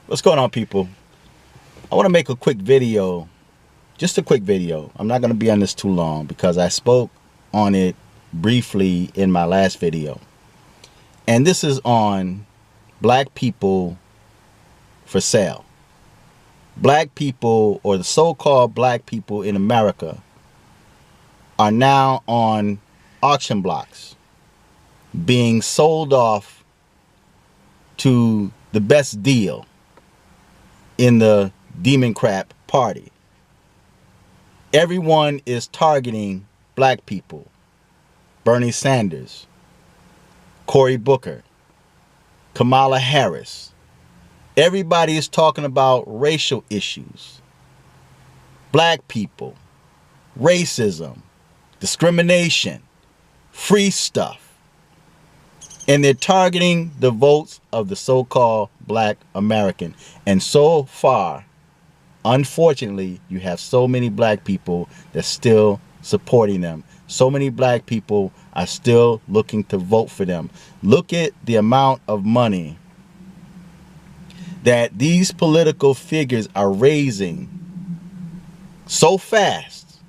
What's going on, people? I want to make a quick video, just a quick video. I'm not going to be on this too long because I spoke on it briefly in my last video. And this is on black people for sale. Black people, or the so-called black people in America, are now on auction blocks being sold off to the best deal in the Democrat Party. Everyone is targeting black people. Bernie Sanders, Cory Booker, Kamala Harris. Everybody is talking about racial issues. Black people, racism, discrimination, free stuff. And they're targeting the votes of the so-called black American. And so far, unfortunately, you have so many black people that's still supporting them. So many black people are still looking to vote for them. Look at the amount of money that these political figures are raising so fast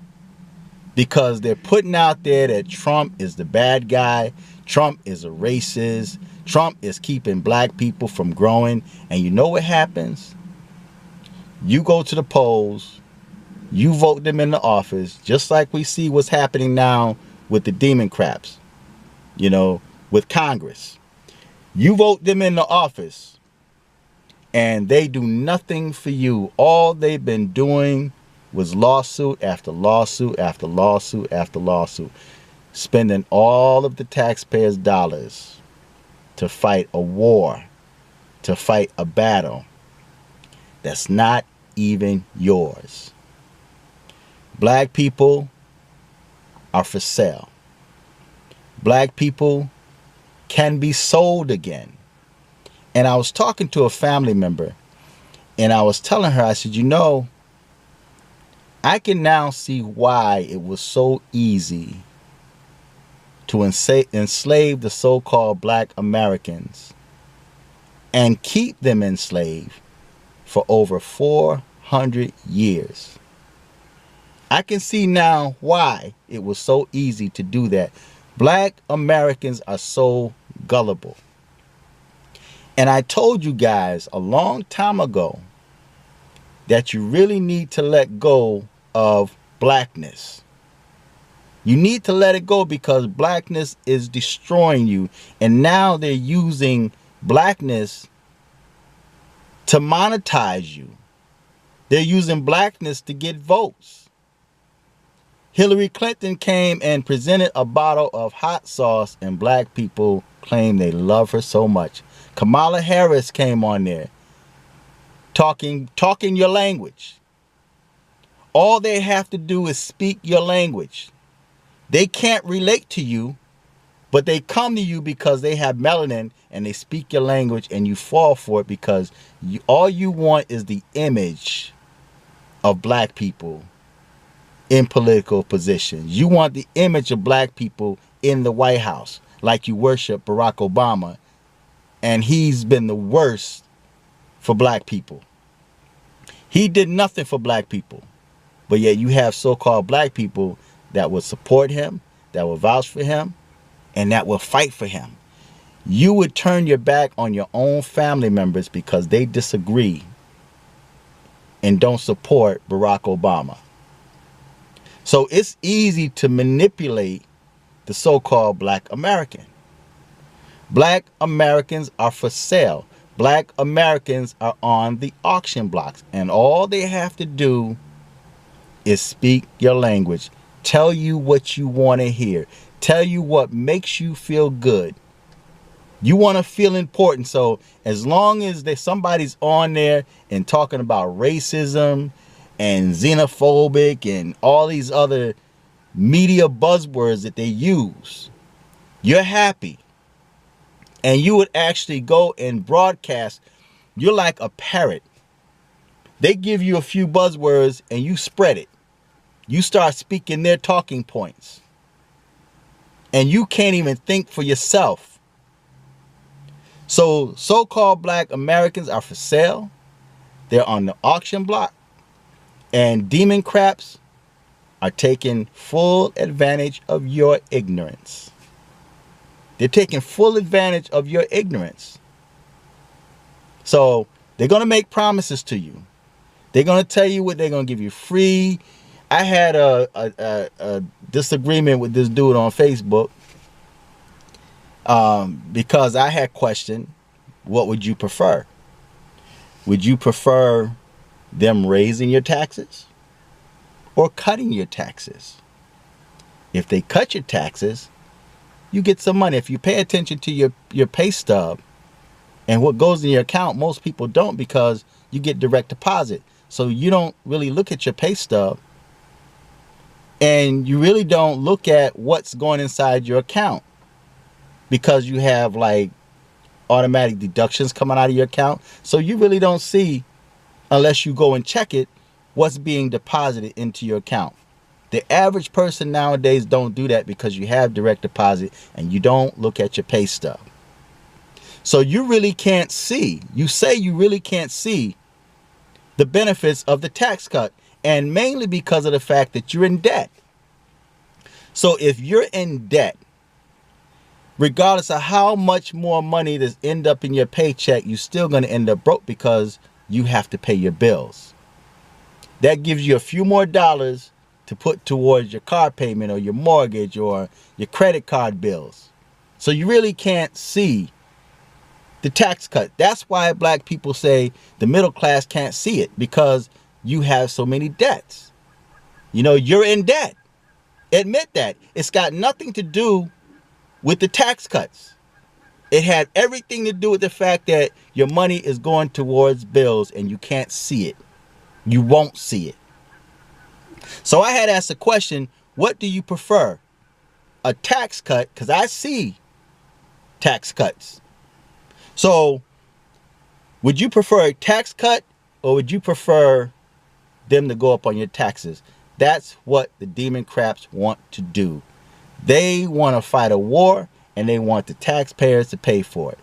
because they're putting out there that Trump is the bad guy. Trump is a racist. Trump is keeping black people from growing. And you know what happens? You go to the polls, you vote them in the office, just like we see what's happening now with the Democrats, with Congress. You vote them in the office, and they do nothing for you. All they've been doing was lawsuit after lawsuit after lawsuit after lawsuit, spending all of the taxpayers' dollars to fight a war, to fight a battle that's not even yours. Black people are for sale. Black people can be sold again. And I was talking to a family member, and I was telling her, I said, I can now see why it was so easy to enslave the so-called black Americans and keep them enslaved for over 400 years. I can see now why it was so easy to do that. Black Americans are so gullible. And I told you guys a long time ago that you really need to let go of blackness. You need to let it go because blackness is destroying you. And now they're using blackness to monetize you. They're using blackness to get votes. Hillary Clinton came and presented a bottle of hot sauce, and black people claim they love her so much. Kamala Harris came on there talking your language. All they have to do is speak your language. They can't relate to you, but they come to you because they have melanin and they speak your language, and you fall for it because all you want is the image of black people in political positions. You want the image of black people in the White House, like you worship Barack Obama, and he's been the worst for black people. He did nothing for black people, but yet you have so-called black people that will support him, that will vouch for him, and that will fight for him. You would turn your back on your own family members because they disagree and don't support Barack Obama. So it's easy to manipulate the so-called black American. Black Americans are for sale. Black Americans are on the auction blocks. And all they have to do is speak your language. Tell you what you want to hear. Tell you what makes you feel good. You want to feel important. So as long as somebody's on there and talking about racism and xenophobic and all these other media buzzwords that they use, you're happy. And you would actually go and broadcast. You're like a parrot. They give you a few buzzwords and you spread it. You start speaking their talking points. And you can't even think for yourself. So-called black Americans are for sale. They're on the auction block. And demon craps are taking full advantage of your ignorance. They're taking full advantage of your ignorance. So they're going to make promises to you. They're going to tell you what they're going to give you free. I had a disagreement with this dude on Facebook because I had questioned, what would you prefer? Would you prefer them raising your taxes or cutting your taxes? If they cut your taxes, you get some money. If you pay attention to your pay stub and what goes in your account, most people don't, because you get direct deposit. So you don't really look at your pay stub, and you really don't look at what's going inside your account, because you have like automatic deductions coming out of your account. So you really don't see, unless you go and check it, what's being deposited into your account. The average person nowadays don't do that because you have direct deposit and you don't look at your pay stub. So you really can't see. You say you really can't see the benefits of the tax cut, and mainly because of the fact that you're in debt. So if you're in debt, regardless of how much more money that's end up in your paycheck, you're still going to end up broke because you have to pay your bills. That gives you a few more dollars to put towards your car payment or your mortgage or your credit card bills. So you really can't see the tax cut. That's why black people say the middle class can't see it, because you have so many debts. You know, you're in debt. Admit that. It's got nothing to do with the tax cuts. It had everything to do with the fact that your money is going towards bills and you can't see it. You won't see it. So I had asked a question, what do you prefer? A tax cut? Because I see tax cuts. So would you prefer a tax cut, or would you prefer them to go up on your taxes? That's what the demon craps want to do. They want to fight a war, and they want the taxpayers to pay for it.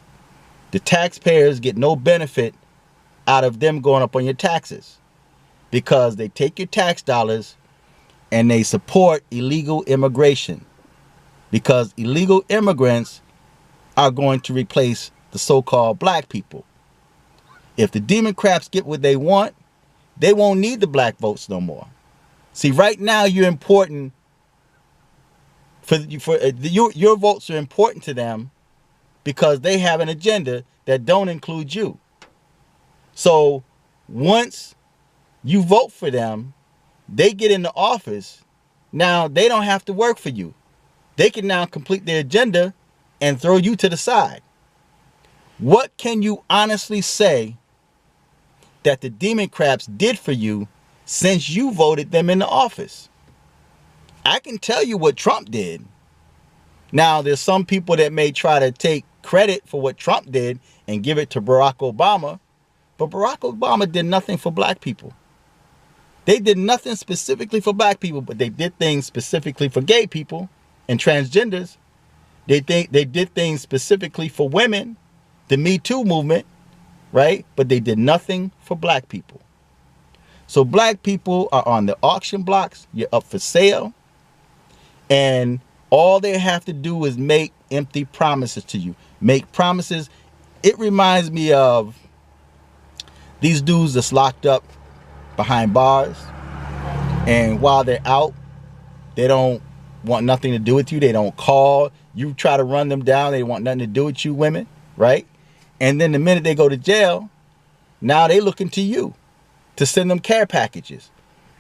The taxpayers get no benefit out of them going up on your taxes, because they take your tax dollars and they support illegal immigration, because illegal immigrants are going to replace the so-called black people. If the demon craps get what they want, they won't need the black votes no more. See, right now you're important your votes are important to them because they have an agenda that don't include you. So once you vote for them, they get into office. Now they don't have to work for you. They can now complete their agenda and throw you to the side. What can you honestly say that the demon craps did for you since you voted them into office? I can tell you what Trump did. Now, there's some people that may try to take credit for what Trump did and give it to Barack Obama, but Barack Obama did nothing for black people. They did nothing specifically for black people, but they did things specifically for gay people and transgenders. They did things specifically for women, the Me Too movement, right? But they did nothing for black people. So black people are on the auction blocks. You're up for sale. And all they have to do is make empty promises to you. Make promises. It reminds me of these dudes that's locked up behind bars. And while they're out, they don't want nothing to do with you. They don't call. You try to run them down. They want nothing to do with you, women, right? And then the minute they go to jail, now they looking to you to send them care packages.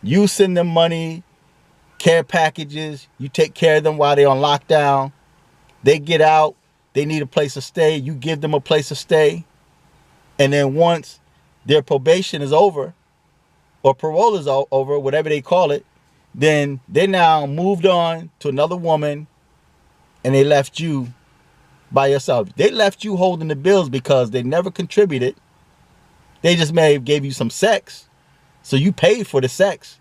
You send them money, care packages. You take care of them while they're on lockdown. They get out. They need a place to stay. You give them a place to stay. And then once their probation is over, or parole is over, whatever they call it, then they now moved on to another woman, and they left you by yourself. They left you holding the bills because they never contributed. They just may have gave you some sex, so you paid for the sex.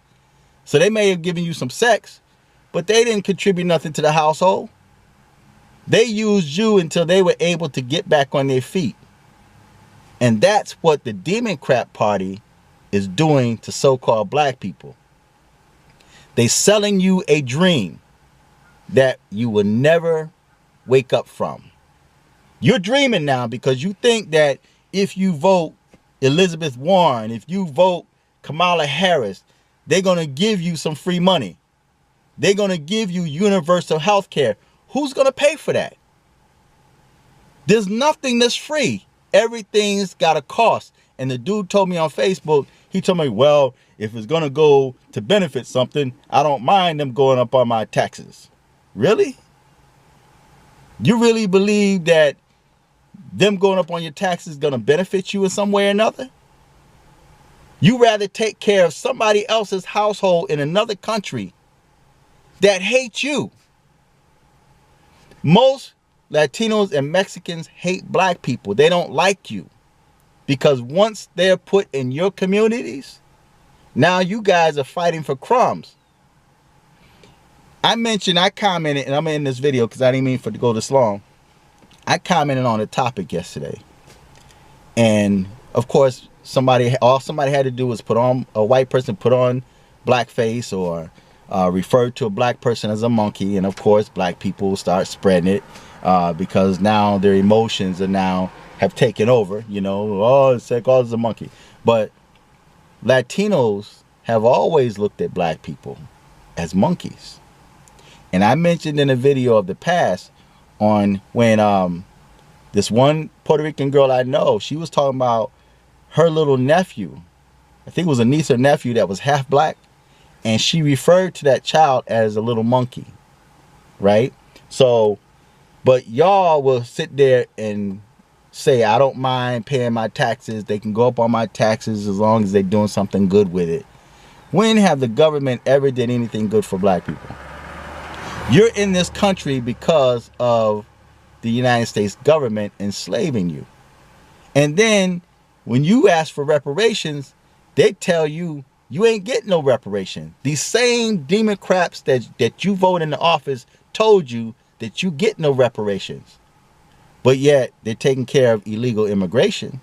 So they may have given you some sex, but they didn't contribute nothing to the household. They used you until they were able to get back on their feet. And that's what the demon crap party is doing to so-called black people. They selling you a dream that you will never wake up from. You're dreaming now because you think that if you vote Elizabeth Warren, if you vote Kamala Harris, they're going to give you some free money. They're going to give you universal health care. Who's going to pay for that? There's nothing that's free. Everything's got a cost. And the dude told me on Facebook, he told me, well, if it's going to go to benefit something, I don't mind them going up on my taxes. Really? You really believe that them going up on your taxes is going to benefit you in some way or another? You rather take care of somebody else's household in another country that hates you. Most Latinos and Mexicans hate black people. They don't like you. Because once they're put in your communities, now you guys are fighting for crumbs. I commented, and I'm in this video because I didn't mean for it to go this long. I commented on a topic yesterday. And of course, all somebody had to do was a white person put on blackface or refer to a black person as a monkey. And of course, black people start spreading it because now their emotions have taken over. You know, oh, it's like, oh, it's a monkey. But Latinos have always looked at black people as monkeys. And I mentioned in a video of the past on when this one Puerto Rican girl I know, she was talking about her little nephew. I think it was a niece or nephew that was half black. And she referred to that child as a little monkey. Right? So, but y'all will sit there and say, I don't mind paying my taxes. They can go up on my taxes as long as they're doing something good with it. When have the government ever did anything good for black people? You're in this country because of the United States government enslaving you. And then when you ask for reparations, they tell you you ain't getting no reparation. These same Democrats that you vote in the office told you that you get no reparations. But yet they're taking care of illegal immigration.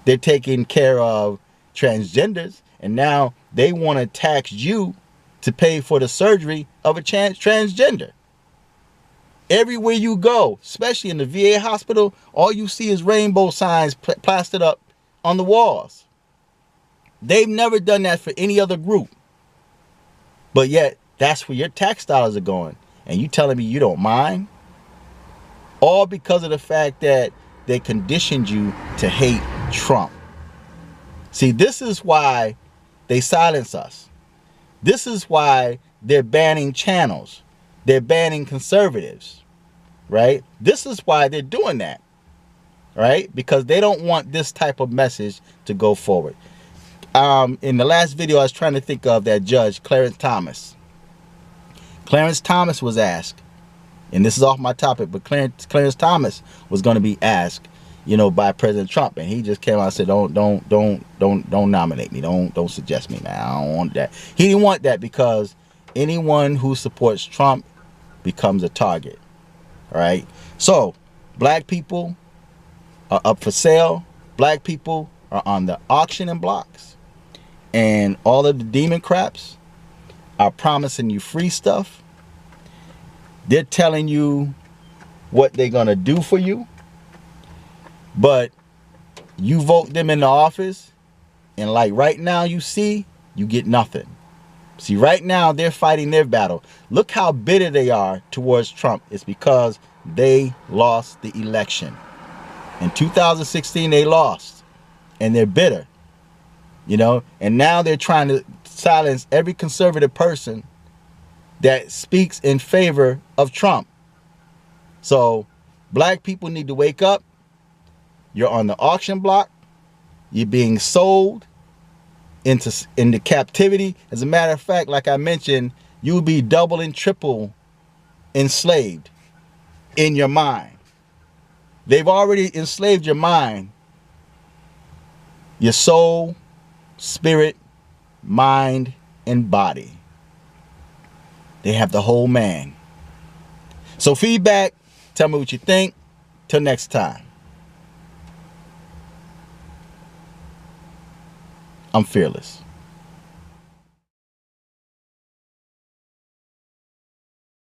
They're taking care of transgenders. And now they want to tax you to pay for the surgery of a transgender. Everywhere you go, especially in the VA hospital, all you see is rainbow signs plastered up on the walls. They've never done that for any other group. But yet, that's where your tax dollars are going. And you telling me you don't mind? All because of the fact that they conditioned you to hate Trump. See, this is why they silence us. This is why they're banning channels. They're banning conservatives, right? This is why they're doing that, right? Because they don't want this type of message to go forward. In the last video, I was trying to think of that judge, Clarence Thomas. Clarence Thomas was asked, and this is off my topic, but Clarence Thomas was going to be asked, you know, by President Trump, and he just came out and said, don't nominate me, don't suggest me, man. I don't want that. He didn't want that because anyone who supports Trump becomes a target. All right. So black people are up for sale. Black people are on the auctioning blocks, and all of the Democrats are promising you free stuff. They're telling you what they're gonna do for you. But you vote them in the office, and like right now you see, you get nothing. See, right now they're fighting their battle. Look how bitter they are towards Trump. It's because they lost the election. In 2016, they lost, and they're bitter. You know, and now they're trying to silence every conservative person that speaks in favor of Trump. So black people need to wake up. You're on the auction block. You're being sold into captivity. As a matter of fact, like I mentioned, you'll be double and triple enslaved in your mind. They've already enslaved your mind, your soul, spirit, mind, and body. They have the whole man. So feedback, tell me what you think. Till next time. I'm fearless.